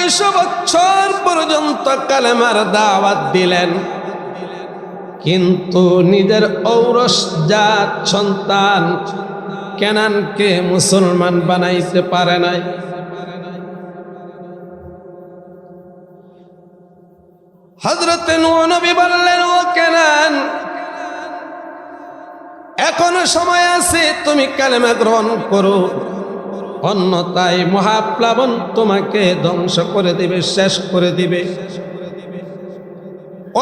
900 বছর পর্যন্ত কালেমার দাওয়াত দিলেন, কিন্তু নিজের ঔরসজাত সন্তান কেনানকে মুসলমান বানাইতে পারে নাই। হযরত নূহ নবী বললেন, ও কেনান, এখনো সময় আছে, তুমি কালেমা গ্রহণ করো, অন্যথায় মহাপ্লাবন তোমাকে ধ্বংস করে দিবে, শেষ করে দিবে।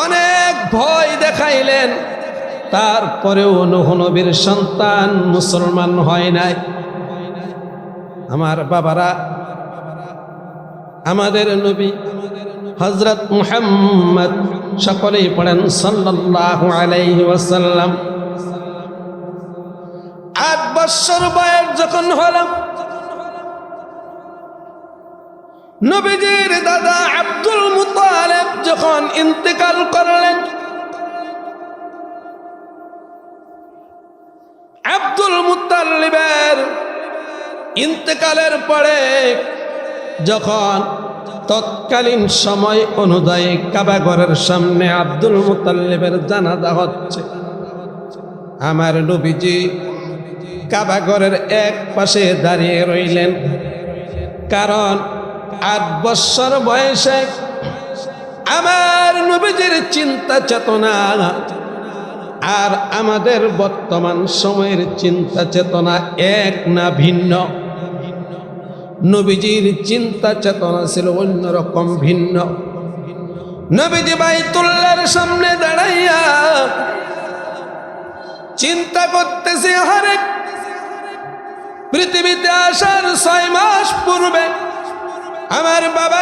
অনেক ভয় দেখাইলেন, তারপরেও নূহ নবীর সন্তান মুসলমান হয় নাই। আমার বাবারা, আমাদের নবী হযরত মুহাম্মদ, সকলেই পড়েন সাল্লাল্লাহু আলাইহি ওয়াসাল্লাম, 8 বছর বয়স যখন হল, নবীজির দাদা আব্দুল মুত্তালিব যখন ইন্তেকাল করলেন, আব্দুল মুত্তালিবের ইন্তেকালের পরে যখন তৎকালীন সময় অনুযায়ী কাবাঘরের সামনে আব্দুল মুত্তালিবের জানাজা হচ্ছে, আমার নবীজি কাবাঘরের এক পাশে দাঁড়িয়ে রইলেন। কারণ 8 বছর বয়সে আমার নবীজির চিন্তা চেতনা আর আমাদের বর্তমান সময়ের চিন্তা চেতনা এক না ভিন্ন? নবীজির চিন্তা চেতনা ছিল অন্যরকম, ভিন্ন। নবীজি বাইতুল্লাহর সামনে দাঁড়াইয়া চিন্তা করতেছে, আরে পৃথিবীতে আসার 6 মাস পূর্বে আমার বাবা